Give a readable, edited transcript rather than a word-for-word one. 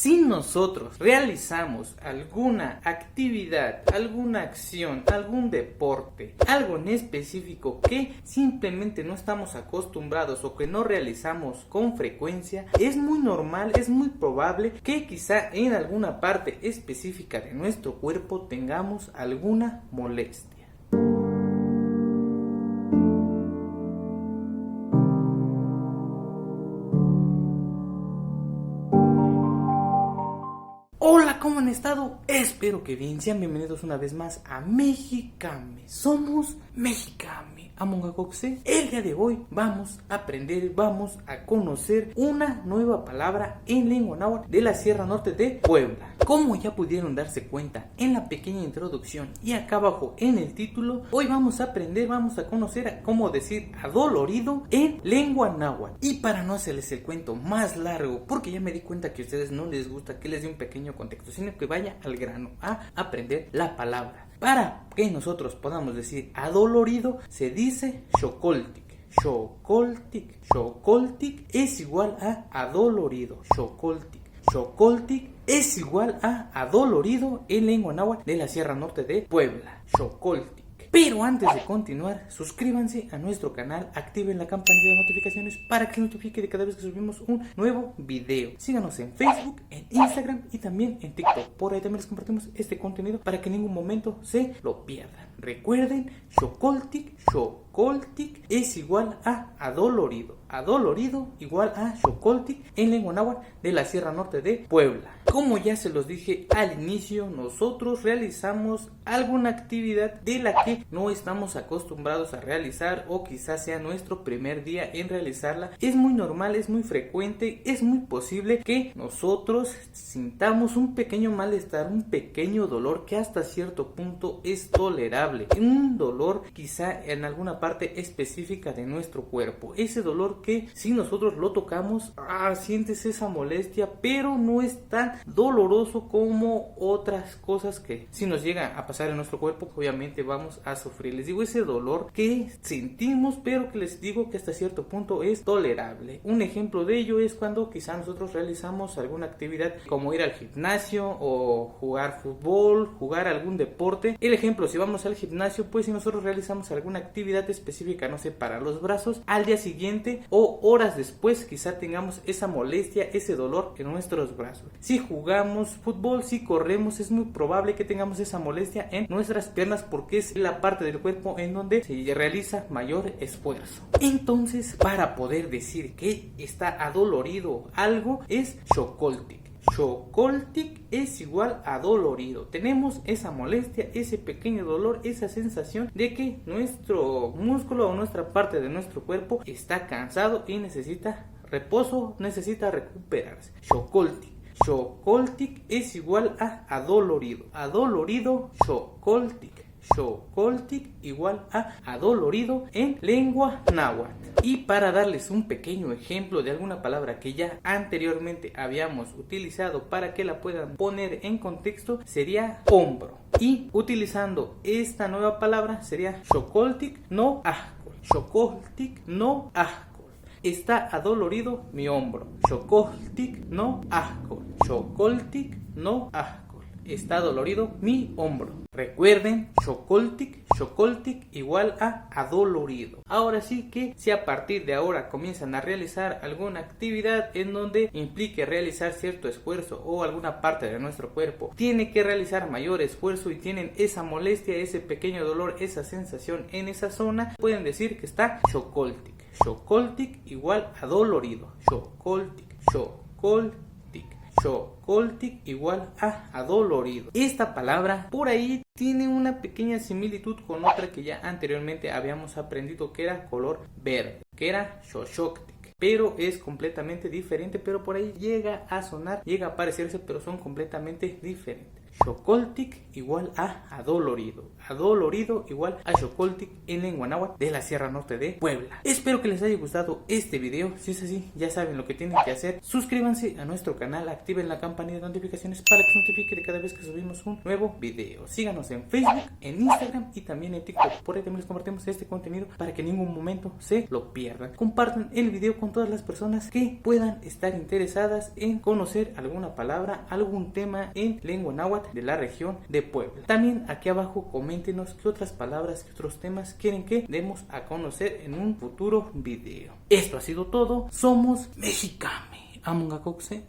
Si nosotros realizamos alguna actividad, alguna acción, algún deporte, algo en específico que simplemente no estamos acostumbrados o que no realizamos con frecuencia, es muy normal, es muy probable que quizá en alguna parte específica de nuestro cuerpo tengamos alguna molestia. Hola, ¿cómo han estado? Espero que bien. Sean bienvenidos una vez más a Mexicame. Somos Mexicame. Amongacoxe. El día de hoy vamos a aprender, vamos a conocer una nueva palabra en lengua náhuatl de la Sierra Norte de Puebla. Como ya pudieron darse cuenta en la pequeña introducción y acá abajo en el título, hoy vamos a aprender, vamos a conocer cómo decir adolorido en lengua náhuatl. Y para no hacerles el cuento más largo, porque ya me di cuenta que a ustedes no les gusta que les dé un pequeño contexto, sino que vaya al grano a aprender la palabra. Para que nosotros podamos decir adolorido, se dice xocoltic. Xocoltic. Xocoltic es igual a adolorido. Xocoltic. Xocoltic es igual a adolorido en lengua náhuatl de la Sierra Norte de Puebla. Xocoltic. Pero antes de continuar, suscríbanse a nuestro canal, activen la campanita de notificaciones para que se notifique de cada vez que subimos un nuevo video. Síganos en Facebook, en Instagram y también en TikTok. Por ahí también les compartimos este contenido para que en ningún momento se lo pierdan. Recuerden, xocoltic es igual a adolorido. Adolorido igual a xocoltic en lengua náhuatl de la Sierra Norte de Puebla. Como ya se los dije al inicio, nosotros realizamos alguna actividad de la que no estamos acostumbrados a realizar o quizás sea nuestro primer día en realizarla. Es muy normal, es muy frecuente, es muy posible que nosotros sintamos un pequeño malestar, un pequeño dolor que hasta cierto punto es tolerable. Un dolor quizá en alguna parte específica de nuestro cuerpo. Ese dolor que si nosotros lo tocamos, sientes esa molestia, pero no es tan doloroso como otras cosas que si nos llega a pasar en nuestro cuerpo, obviamente vamos a sufrir. Les digo, ese dolor que sentimos, pero que les digo que hasta cierto punto es tolerable. Un ejemplo de ello es cuando quizá nosotros realizamos alguna actividad como ir al gimnasio o jugar fútbol, jugar algún deporte. El ejemplo, si vamos al gimnasio, pues si nosotros realizamos alguna actividad específica, no sé, para los brazos, al día siguiente o horas después quizá tengamos esa molestia, ese dolor en nuestros brazos. Si jugamos fútbol, si corremos, es muy probable que tengamos esa molestia en nuestras piernas porque es la parte del cuerpo en donde se realiza mayor esfuerzo. Entonces, para poder decir que está adolorido algo es xocoltic. Xocoltic es igual a dolorido. Tenemos esa molestia, ese pequeño dolor, esa sensación de que nuestro músculo o nuestra parte de nuestro cuerpo está cansado y necesita reposo, necesita recuperarse. Xocoltic. Xocoltic es igual a adolorido. Adolorido, xocoltic. Xocoltic igual a adolorido en lengua náhuatl. Y para darles un pequeño ejemplo de alguna palabra que ya anteriormente habíamos utilizado para que la puedan poner en contexto, sería hombro. Y utilizando esta nueva palabra sería xocoltic no ahcol. Xocoltic no ahcol. Está adolorido mi hombro. Xocoltic no ahcol. Xocoltic no ahcol. Está dolorido mi hombro. Recuerden, xocoltic igual a adolorido. Ahora sí que si a partir de ahora comienzan a realizar alguna actividad en donde implique realizar cierto esfuerzo o alguna parte de nuestro cuerpo tiene que realizar mayor esfuerzo y tienen esa molestia, ese pequeño dolor, esa sensación en esa zona, pueden decir que está xocoltic. Xocoltic igual a dolorido. Xocoltic. Xocoltic igual a adolorido. Esta palabra por ahí tiene una pequeña similitud con otra que ya anteriormente habíamos aprendido, que era color verde, que era xoxoctic. Pero es completamente diferente, pero por ahí llega a sonar, llega a parecerse, pero son completamente diferentes. Xocoltic igual a adolorido. Adolorido igual a Xocoltic en lengua náhuatl de la Sierra Norte de Puebla. Espero que les haya gustado este video. Si es así, ya saben lo que tienen que hacer. Suscríbanse a nuestro canal, activen la campanilla de notificaciones para que se notifique de cada vez que subimos un nuevo video. Síganos en Facebook, en Instagram y también en TikTok. Por ahí también les compartimos este contenido para que en ningún momento se lo pierdan. Compartan el video con todas las personas que puedan estar interesadas en conocer alguna palabra, algún tema en lengua náhuatl de la región de Puebla. También aquí abajo coméntenos qué otras palabras, qué otros temas quieren que demos a conocer en un futuro video. Esto ha sido todo. Somos Mexicame. Amongakokse.